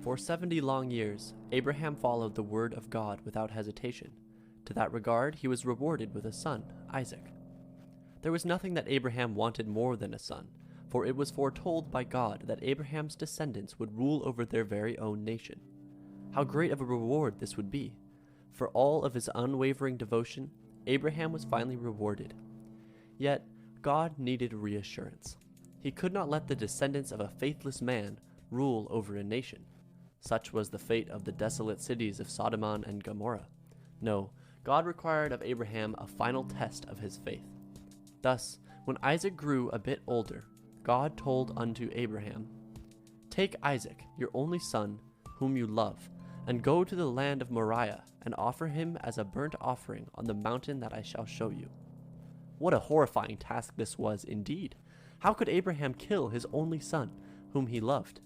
For 70 long years, Abraham followed the word of God without hesitation. To that regard, he was rewarded with a son, Isaac. There was nothing that Abraham wanted more than a son, for it was foretold by God that Abraham's descendants would rule over their very own nation. How great of a reward this would be! For all of his unwavering devotion, Abraham was finally rewarded. Yet, God needed reassurance. He could not let the descendants of a faithless man rule over a nation. Such was the fate of the desolate cities of Sodom and Gomorrah. No, God required of Abraham a final test of his faith. Thus, when Isaac grew a bit older, God told unto Abraham, "Take Isaac, your only son, whom you love, and go to the land of Moriah, and offer him as a burnt offering on the mountain that I shall show you." What a horrifying task this was indeed! How could Abraham kill his only son, whom he loved?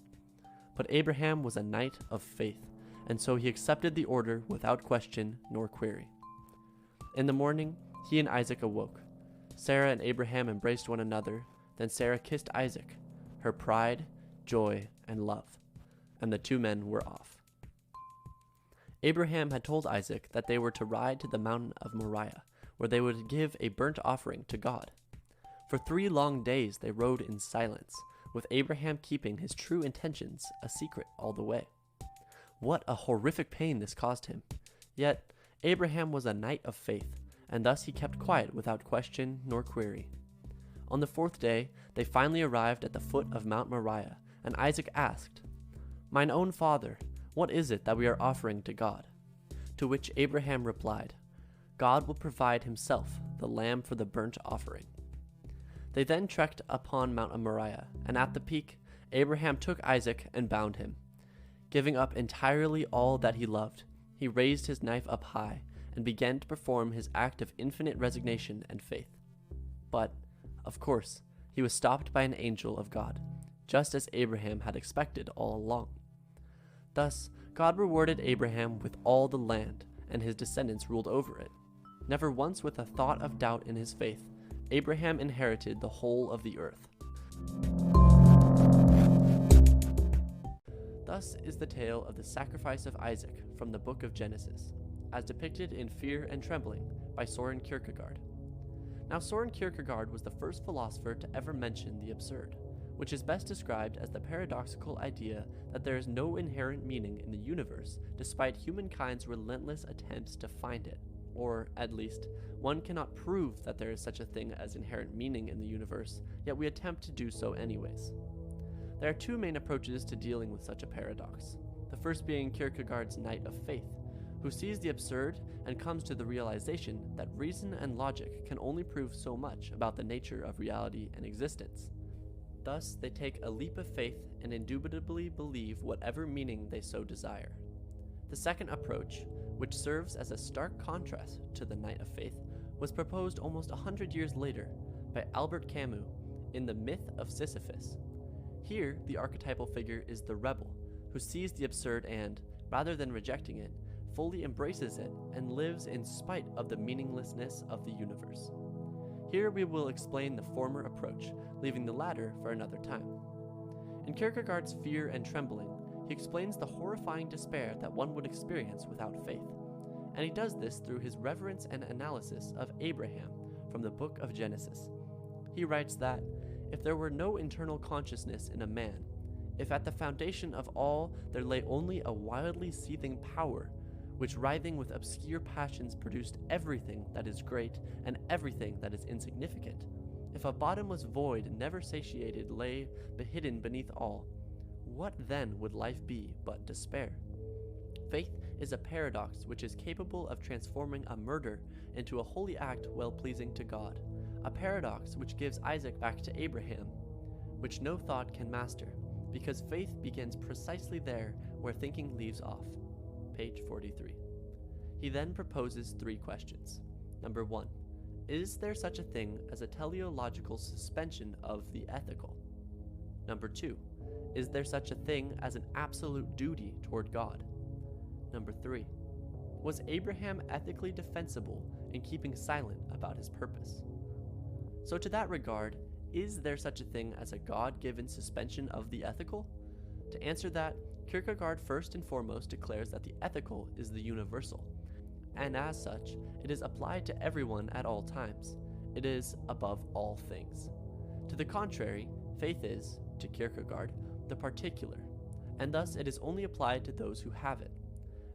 But Abraham was a knight of faith, and so he accepted the order without question nor query. In the morning, he and Isaac awoke. Sarah and Abraham embraced one another, then Sarah kissed Isaac, her pride, joy, and love, and the two men were off. Abraham had told Isaac that they were to ride to the mountain of Moriah, where they would give a burnt offering to God. For 3 long days they rode in silence, with Abraham keeping his true intentions a secret all the way. What a horrific pain this caused him! Yet Abraham was a knight of faith, and thus he kept quiet without question nor query. On the 4th day, they finally arrived at the foot of Mount Moriah, and Isaac asked, "Mine own father, what is it that we are offering to God?" To which Abraham replied, "God will provide himself the lamb for the burnt offering." They then trekked upon Mount Moriah, and at the peak, Abraham took Isaac and bound him. Giving up entirely all that he loved, he raised his knife up high and began to perform his act of infinite resignation and faith. But, of course, he was stopped by an angel of God, just as Abraham had expected all along. Thus, God rewarded Abraham with all the land, and his descendants ruled over it. Never once with a thought of doubt in his faith, Abraham inherited the whole of the earth. Thus is the tale of the sacrifice of Isaac from the book of Genesis, as depicted in Fear and Trembling by Soren Kierkegaard. Now, Soren Kierkegaard was the first philosopher to ever mention the absurd, which is best described as the paradoxical idea that there is no inherent meaning in the universe despite humankind's relentless attempts to find it. Or, at least, one cannot prove that there is such a thing as inherent meaning in the universe, yet we attempt to do so anyways. There are 2 main approaches to dealing with such a paradox, the first being Kierkegaard's knight of faith, who sees the absurd and comes to the realization that reason and logic can only prove so much about the nature of reality and existence. Thus, they take a leap of faith and indubitably believe whatever meaning they so desire. The second approach, which serves as a stark contrast to the knight of faith, was proposed almost 100 years later by Albert Camus in The Myth of Sisyphus. Here, the archetypal figure is the rebel, who sees the absurd and, rather than rejecting it, fully embraces it and lives in spite of the meaninglessness of the universe. Here we will explain the former approach, leaving the latter for another time. In Kierkegaard's Fear and Trembling, he explains the horrifying despair that one would experience without faith, and he does this through his reverence and analysis of Abraham from the book of Genesis. He writes that, if there were no internal consciousness in a man, if at the foundation of all there lay only a wildly seething power, which writhing with obscure passions produced everything that is great and everything that is insignificant, if a bottomless void never satiated lay hidden beneath all, what then would life be but despair? Faith is a paradox which is capable of transforming a murder into a holy act well-pleasing to God, a paradox which gives Isaac back to Abraham, which no thought can master, because faith begins precisely there where thinking leaves off. Page 43. He then proposes 3 questions. Number 1. Is there such a thing as a teleological suspension of the ethical? Number 2. Is there such a thing as an absolute duty toward God? Number 3. Was Abraham ethically defensible in keeping silent about his purpose? So to that regard, is there such a thing as a God-given suspension of the ethical? To answer that, Kierkegaard first and foremost declares that the ethical is the universal, and as such, it is applied to everyone at all times. It is above all things. To the contrary, faith is, to Kierkegaard, the particular, and thus it is only applied to those who have it.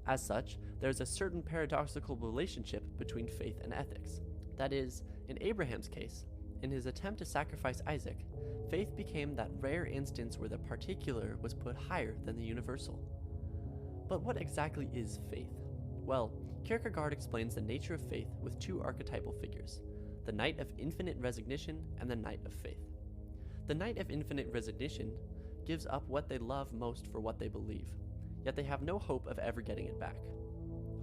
As such, there is a certain paradoxical relationship between faith and ethics. That is, in Abraham's case, in his attempt to sacrifice Isaac, faith became that rare instance where the particular was put higher than the universal. But what exactly is faith? Well, Kierkegaard explains the nature of faith with two archetypal figures, the knight of infinite resignation and the knight of faith. The knight of infinite resignation gives up what they love most for what they believe, yet they have no hope of ever getting it back.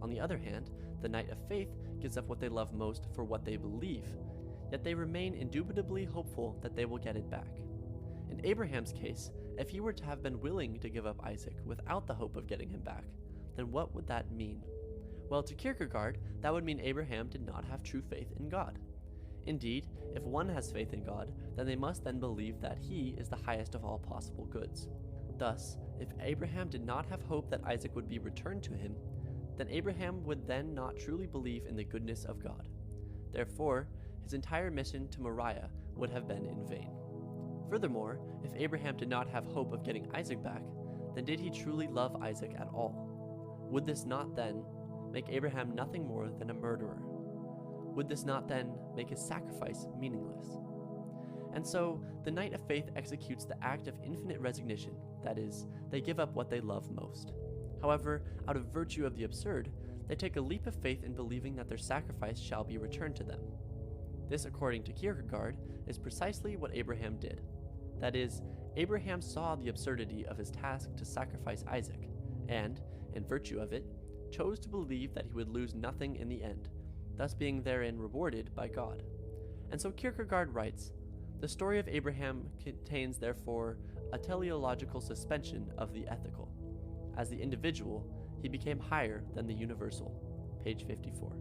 On the other hand, the knight of faith gives up what they love most for what they believe, yet they remain indubitably hopeful that they will get it back. In Abraham's case, if he were to have been willing to give up Isaac without the hope of getting him back, then what would that mean? Well, to Kierkegaard, that would mean Abraham did not have true faith in God. Indeed, if one has faith in God, then they must then believe that He is the highest of all possible goods. Thus, if Abraham did not have hope that Isaac would be returned to him, then Abraham would then not truly believe in the goodness of God. Therefore, his entire mission to Moriah would have been in vain. Furthermore, if Abraham did not have hope of getting Isaac back, then did he truly love Isaac at all? Would this not then make Abraham nothing more than a murderer? Would this not then make his sacrifice meaningless? And so, the knight of faith executes the act of infinite resignation, that is, they give up what they love most. However, out of virtue of the absurd, they take a leap of faith in believing that their sacrifice shall be returned to them. This, according to Kierkegaard, is precisely what Abraham did. That is, Abraham saw the absurdity of his task to sacrifice Isaac, and, in virtue of it, chose to believe that he would lose nothing in the end, thus being therein rewarded by God. And so Kierkegaard writes, "The story of Abraham contains therefore a teleological suspension of the ethical. As the individual, he became higher than the universal." Page 54.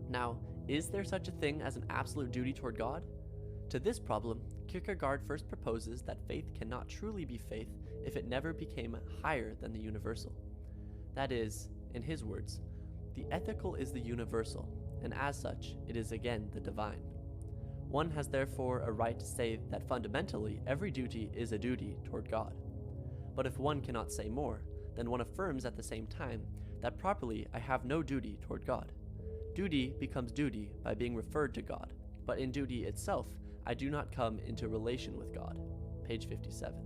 Now, is there such a thing as an absolute duty toward God? To this problem, Kierkegaard first proposes that faith cannot truly be faith if it never became higher than the universal. That is, in his words, the ethical is the universal, and as such, it is again the divine. One has therefore a right to say that fundamentally every duty is a duty toward God. But if one cannot say more, then one affirms at the same time that properly I have no duty toward God. Duty becomes duty by being referred to God, but in duty itself, I do not come into relation with God. Page 57.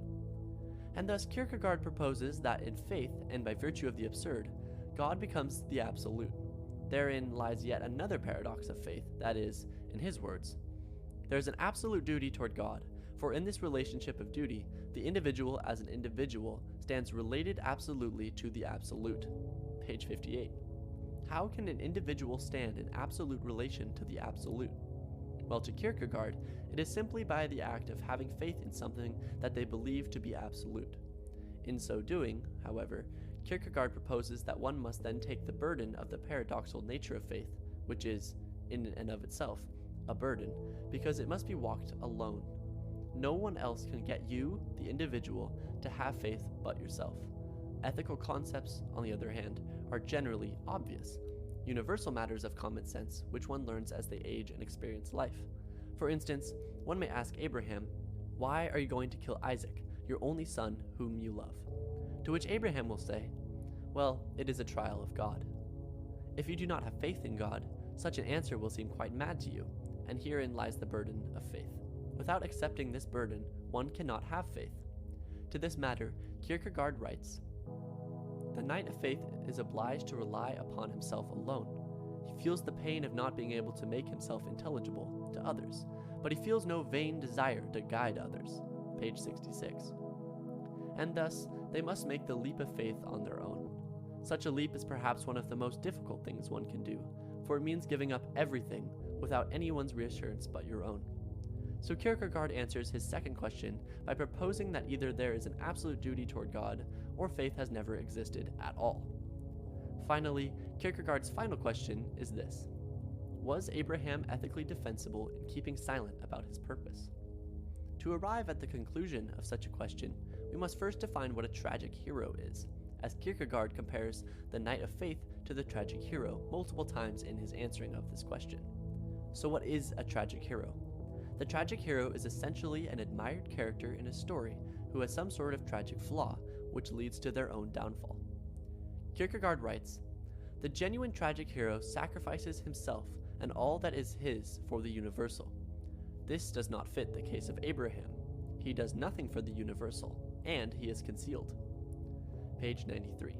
And thus Kierkegaard proposes that in faith, and by virtue of the absurd, God becomes the absolute. Therein lies yet another paradox of faith, that is, in his words, there is an absolute duty toward God, for in this relationship of duty, the individual as an individual stands related absolutely to the absolute. Page 58. How can an individual stand in absolute relation to the absolute? Well, to Kierkegaard, it is simply by the act of having faith in something that they believe to be absolute. In so doing, however, Kierkegaard proposes that one must then take the burden of the paradoxical nature of faith, which is, in and of itself, a burden, because it must be walked alone. No one else can get you, the individual, to have faith but yourself. Ethical concepts, on the other hand, are generally obvious, universal matters of common sense which one learns as they age and experience life. For instance, one may ask Abraham, "Why are you going to kill Isaac, your only son whom you love?" To which Abraham will say, "Well, it is a trial of God." If you do not have faith in God, such an answer will seem quite mad to you, and herein lies the burden of faith. Without accepting this burden, one cannot have faith. To this matter, Kierkegaard writes, "The knight of faith is obliged to rely upon himself alone. He feels the pain of not being able to make himself intelligible to others, but he feels no vain desire to guide others." Page 66. And thus, they must make the leap of faith on their own. Such a leap is perhaps one of the most difficult things one can do, for it means giving up everything without anyone's reassurance but your own. So Kierkegaard answers his second question by proposing that either there is an absolute duty toward God, or faith has never existed at all. Finally, Kierkegaard's final question is this: was Abraham ethically defensible in keeping silent about his purpose? To arrive at the conclusion of such a question, we must first define what a tragic hero is, as Kierkegaard compares the knight of faith to the tragic hero multiple times in his answering of this question. So what is a tragic hero? The tragic hero is essentially an admired character in a story who has some sort of tragic flaw, which leads to their own downfall. Kierkegaard writes, "The genuine tragic hero sacrifices himself and all that is his for the universal. This does not fit the case of Abraham. He does nothing for the universal, and he is concealed." Page 93.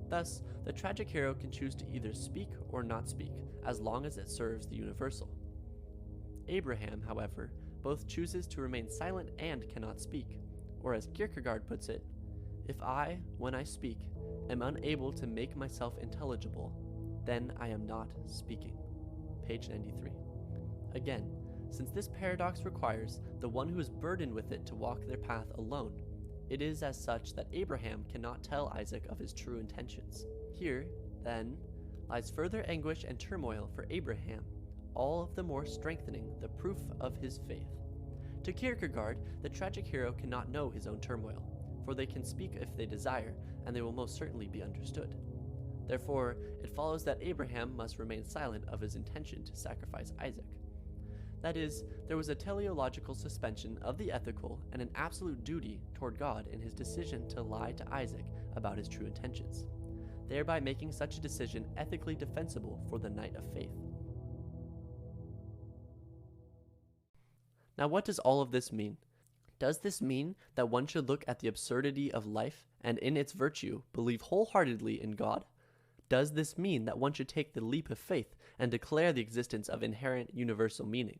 Thus, the tragic hero can choose to either speak or not speak, as long as it serves the universal. Abraham, however, both chooses to remain silent and cannot speak, or as Kierkegaard puts it, "If I, when I speak, am unable to make myself intelligible, then I am not speaking." Page 93. Again, since this paradox requires the one who is burdened with it to walk their path alone, it is as such that Abraham cannot tell Isaac of his true intentions. Here, then, lies further anguish and turmoil for Abraham, all of the more strengthening the proof of his faith. To Kierkegaard, the tragic hero cannot know his own turmoil, for they can speak if they desire, and they will most certainly be understood. Therefore, it follows that Abraham must remain silent of his intention to sacrifice Isaac. That is, there was a teleological suspension of the ethical and an absolute duty toward God in his decision to lie to Isaac about his true intentions, thereby making such a decision ethically defensible for the knight of faith. Now, what does all of this mean? Does this mean that one should look at the absurdity of life and in its virtue believe wholeheartedly in God? Does this mean that one should take the leap of faith and declare the existence of inherent universal meaning?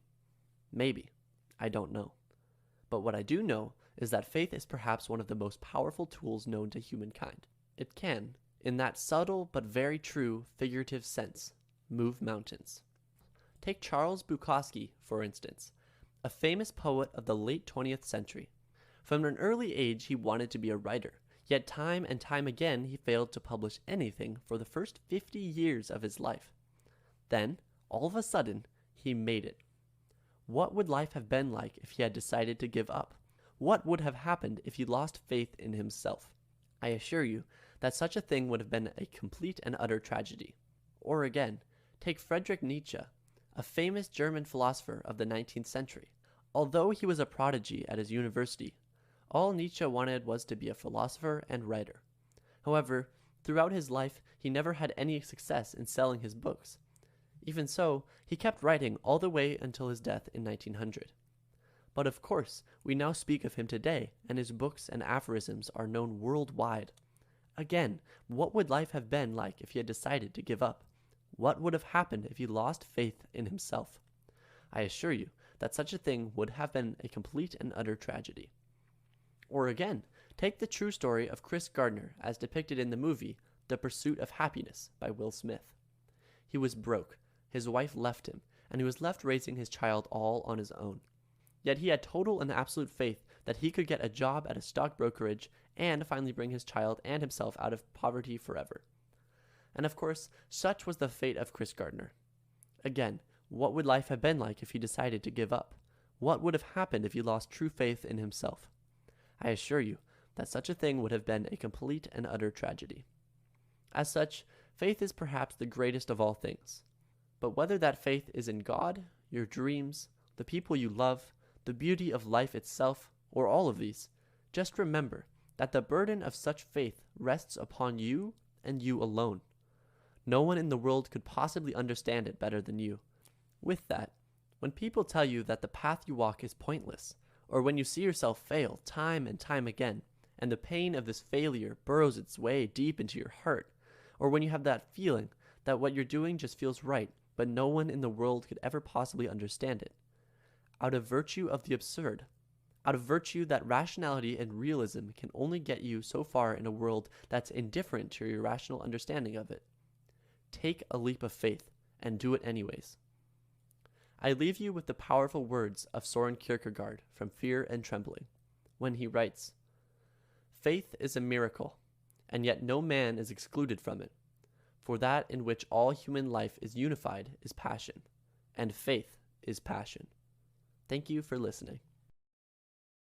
Maybe. I don't know. But what I do know is that faith is perhaps one of the most powerful tools known to humankind. It can, in that subtle but very true figurative sense, move mountains. Take Charles Bukowski, for instance, a famous poet of the late 20th century. From an early age he wanted to be a writer, yet time and time again he failed to publish anything for the first 50 years of his life. Then, all of a sudden, he made it. What would life have been like if he had decided to give up? What would have happened if he lost faith in himself? I assure you that such a thing would have been a complete and utter tragedy. Or again, take Frederic Nietzsche, a famous German philosopher of the 19th century. Although he was a prodigy at his university, all Nietzsche wanted was to be a philosopher and writer. However, throughout his life, he never had any success in selling his books. Even so, he kept writing all the way until his death in 1900. But of course, we now speak of him today, and his books and aphorisms are known worldwide. Again, what would life have been like if he had decided to give up? What would have happened if he lost faith in himself? I assure you that such a thing would have been a complete and utter tragedy. Or again, take the true story of Chris Gardner as depicted in the movie The Pursuit of Happiness by Will Smith. He was broke, his wife left him, and he was left raising his child all on his own. Yet he had total and absolute faith that he could get a job at a stock brokerage and finally bring his child and himself out of poverty forever. And of course, such was the fate of Chris Gardner. Again, what would life have been like if he decided to give up? What would have happened if he lost true faith in himself? I assure you that such a thing would have been a complete and utter tragedy. As such, faith is perhaps the greatest of all things. But whether that faith is in God, your dreams, the people you love, the beauty of life itself, or all of these, just remember that the burden of such faith rests upon you and you alone. No one in the world could possibly understand it better than you. With that, when people tell you that the path you walk is pointless, or when you see yourself fail time and time again, and the pain of this failure burrows its way deep into your heart, or when you have that feeling that what you're doing just feels right, but no one in the world could ever possibly understand it, out of virtue of the absurd, out of virtue that rationality and realism can only get you so far in a world that's indifferent to your rational understanding of it, take a leap of faith and do it anyways. I leave you with the powerful words of Soren Kierkegaard from Fear and Trembling, when he writes, "Faith is a miracle, and yet no man is excluded from it, for that in which all human life is unified is passion, and faith is passion." Thank you for listening.